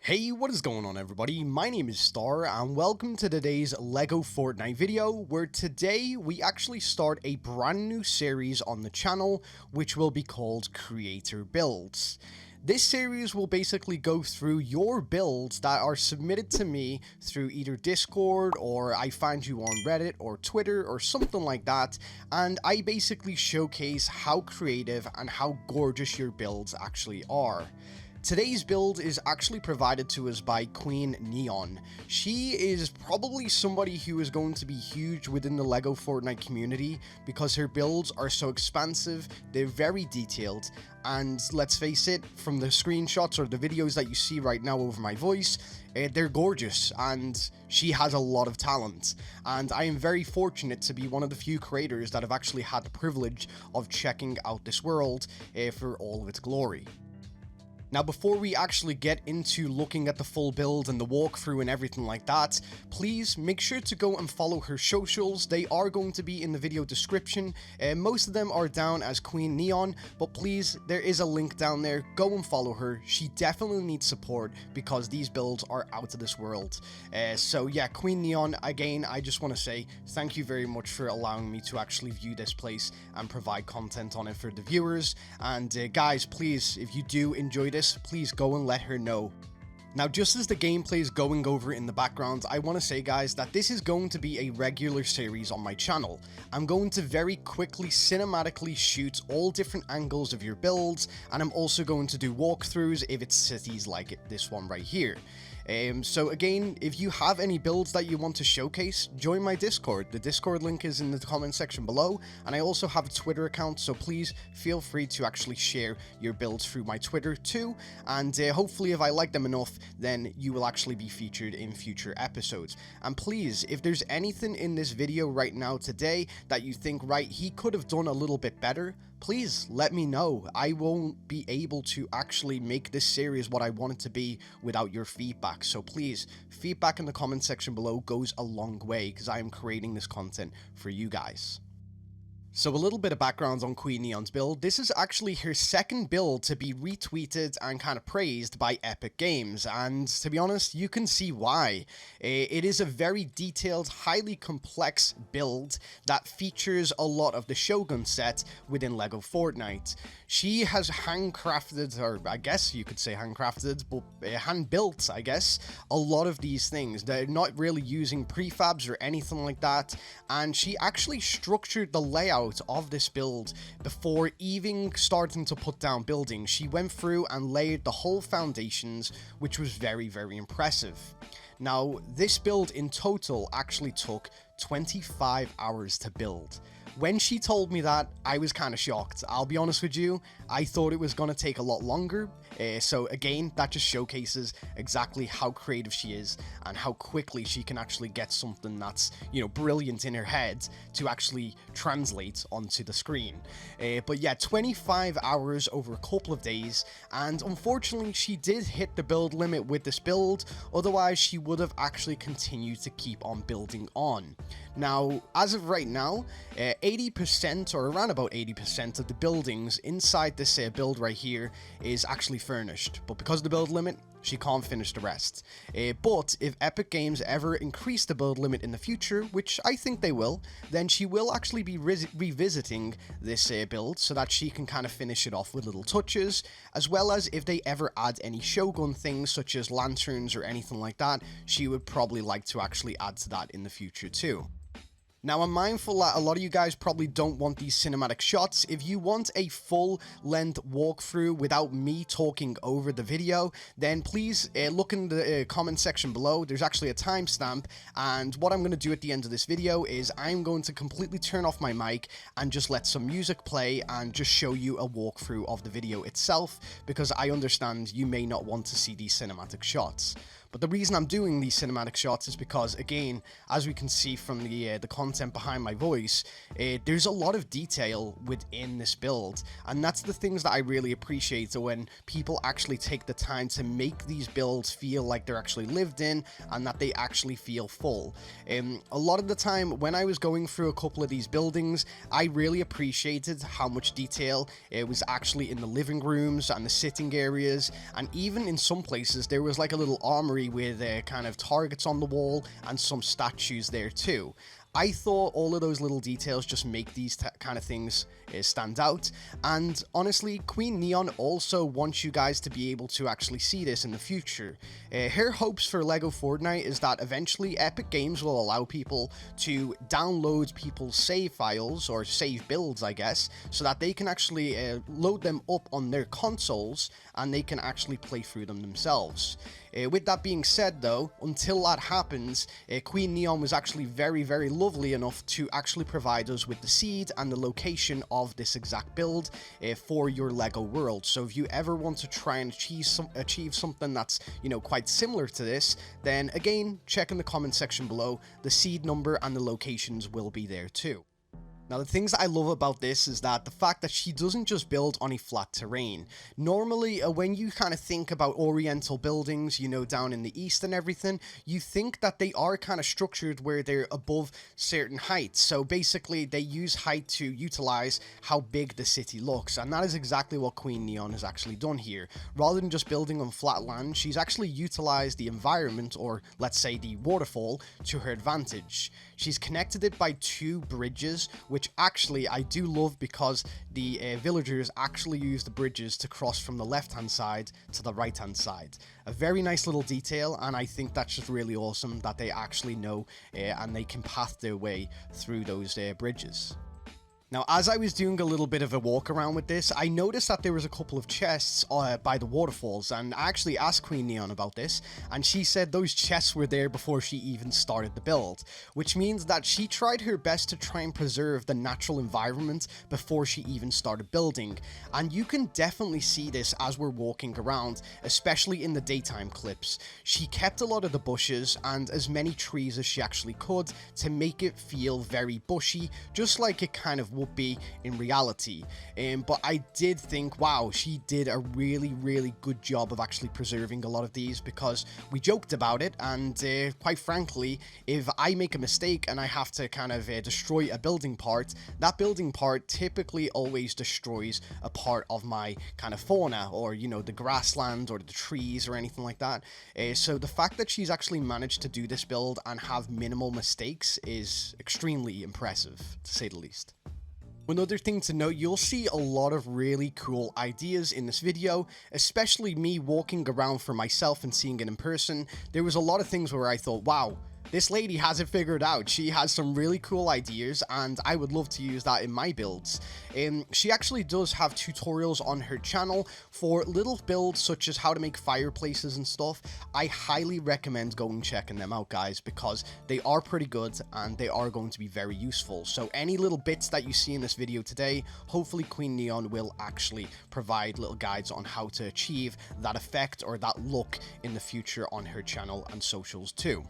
Hey, what is going on everybody? My name is Star and welcome to today's LEGO Fortnite video, where today we actually start a brand new series on the channel which will be called Creator Builds. This series will basically go through your builds that are submitted to me through either Discord or I find you on Reddit or Twitter or something like that, and I basically showcase how creative and how gorgeous your builds actually are. Today's build is actually provided to us by QueenNeon. She is probably somebody who is going to be huge within the LEGO Fortnite community because her builds are so expansive, they're very detailed, and let's face it, from the screenshots or the videos that you see right now over my voice, they're gorgeous and she has a lot of talent. And I am very fortunate to be one of the few creators that have actually had the privilege of checking out this world for all of its glory. Now, before we actually get into looking at the full build and the walkthrough and everything like that, please make sure to go and follow her socials. They are going to be in the video description. Most of them are down as QueenNeon, but please, there is a link down there. Go and follow her. She definitely needs support because these builds are out of this world. So yeah, QueenNeon, again, I just want to say thank you very much for allowing me to actually view this place and provide content on it for the viewers. And guys, please, if you do enjoy this, please go and let her know. Now, just as the gameplay is going over in the background, I want to say, guys, that this is going to be a regular series on my channel. I'm going to very quickly cinematically shoot all different angles of your builds, and I'm also going to do walkthroughs if it's cities like this one right here. So again, if you have any builds that you want to showcase, join my Discord. The Discord link is in the comment section below, and I also have a Twitter account, so please feel free to actually share your builds through my Twitter too, and hopefully if I like them enough, then you will actually be featured in future episodes. And please, if there's anything in this video right now today that you think, right, he could have done a little bit better, please let me know. I won't be able to actually make this series what I want it to be without your feedback. So please, feedback in the comment section below goes a long way because I am creating this content for you guys. So a little bit of background on QueenNeon's build. This is actually her second build to be retweeted and kind of praised by Epic Games, and to be honest, you can see why. It is a very detailed, highly complex build that features a lot of the Shogun set within LEGO Fortnite. She has handcrafted, or I guess you could say handcrafted, but hand-built, I guess, a lot of these things. They're not really using prefabs or anything like that, and she actually structured the layout of this build before even starting to put down buildings. She went through and laid the whole foundations, which was very, very impressive. Now, this build in total actually took 25 hours to build. When she told me that, I was kind of shocked. I'll be honest with you, I thought it was going to take a lot longer. So again, that just showcases exactly how creative she is and how quickly she can actually get something that's, you know, brilliant in her head to actually translate onto the screen. But yeah, 25 hours over a couple of days, and unfortunately she did hit the build limit with this build, otherwise she would have actually continued to keep on building on. Now, as of right now, 80% or around about 80% of the buildings inside this build right here is actually furnished, but because of the build limit, she can't finish the rest. But if Epic Games ever increase the build limit in the future, which I think they will, then she will actually be revisiting this build so that she can kind of finish it off with little touches, as well as if they ever add any Shogun things such as lanterns or anything like that, she would probably like to actually add to that in the future too. Now, I'm mindful that a lot of you guys probably don't want these cinematic shots. If you want a full-length walkthrough without me talking over the video, then please look in the comment section below. There's actually a timestamp, and what I'm going to do at the end of this video is I'm going to completely turn off my mic and just let some music play and just show you a walkthrough of the video itself, because I understand you may not want to see these cinematic shots. But the reason I'm doing these cinematic shots is because, again, as we can see from the content behind my voice, there's a lot of detail within this build, and that's the things that I really appreciate. So when people actually take the time to make these builds feel like they're actually lived in and that they actually feel full. A lot of the time when I was going through a couple of these buildings, I really appreciated how much detail it was actually in the living rooms and the sitting areas, and even in some places there was like a little armory with kind of targets on the wall and some statues there too. I thought all of those little details just make these kind of things stand out, and honestly, QueenNeon also wants you guys to be able to actually see this in the future. Her hopes for LEGO Fortnite is that eventually Epic Games will allow people to download people's save files, or save builds I guess, so that they can actually load them up on their consoles and they can actually play through them themselves. With that being said though, until that happens, QueenNeon was actually very lovely enough to actually provide us with the seed and the location of this exact build for your LEGO world. So if you ever want to try and achieve something that's, you know, quite similar to this, then again, check in the comment section below. The seed number and the locations will be there too. Now, the things that I love about this is that the fact that she doesn't just build on a flat terrain. Normally, when you kind of think about oriental buildings, you know, down in the east and everything, you think that they are kind of structured where they're above certain heights. So basically, they use height to utilize how big the city looks. And that is exactly what QueenNeon has actually done here. Rather than just building on flat land, she's actually utilized the environment, or let's say the waterfall, to her advantage. She's connected it by 2 bridges, which actually I do love, because the villagers actually use the bridges to cross from the left-hand side to the right-hand side. A very nice little detail, and I think that's just really awesome that they actually know and they can path their way through those bridges. Now, as I was doing a little bit of a walk around with this, I noticed that there was a couple of chests by the waterfalls, and I actually asked QueenNeon about this, and she said those chests were there before she even started the build, which means that she tried her best to try and preserve the natural environment before she even started building, and you can definitely see this as we're walking around, especially in the daytime clips. She kept a lot of the bushes and as many trees as she actually could to make it feel very bushy, just like it kind of would be in reality. But I did think, wow, she did a really good job of actually preserving a lot of these, because we joked about it, and quite frankly, if I make a mistake and I have to kind of destroy a building part, that building part typically always destroys a part of my kind of fauna, or, you know, the grassland or the trees or anything like that. So the fact that she's actually managed to do this build and have minimal mistakes is extremely impressive, to say the least. One other thing to note, you'll see a lot of really cool ideas in this video, especially me walking around for myself and seeing it in person. There was a lot of things where I thought, wow, this lady has it figured out. She has some really cool ideas, and I would love to use that in my builds. She actually does have tutorials on her channel for little builds such as how to make fireplaces and stuff. I highly recommend going and checking them out, guys, because they are pretty good and they are going to be very useful. So any little bits that you see in this video today, hopefully QueenNeon will actually provide little guides on how to achieve that effect or that look in the future on her channel and socials too.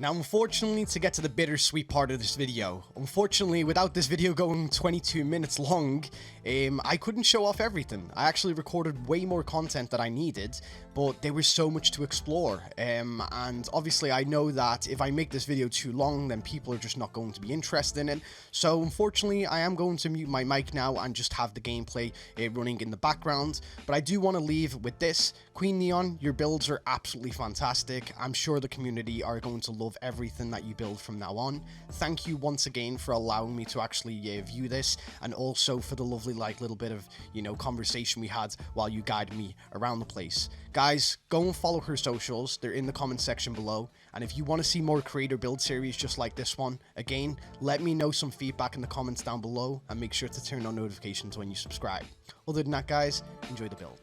Now, unfortunately, to get to the bittersweet part of this video, unfortunately, without this video going 22 minutes long, I couldn't show off everything. I actually recorded way more content than I needed, but there was so much to explore, and obviously I know that if I make this video too long, then people are just not going to be interested in it. So unfortunately, I am going to mute my mic now and just have the gameplay running in the background, but I do want to leave with this. QueenNeon, your builds are absolutely fantastic. I'm sure the community are going to love everything that you build from now on. Thank you once again for allowing me to actually view this, and also for the lovely little bit of, you know, conversation we had while you guided me around the place. Guys, go and follow her socials. They're in the comment section below. And if you want to see more creator build series just like this one, again, let me know some feedback in the comments down below, and make sure to turn on notifications when you subscribe. Other than that, guys, enjoy the build.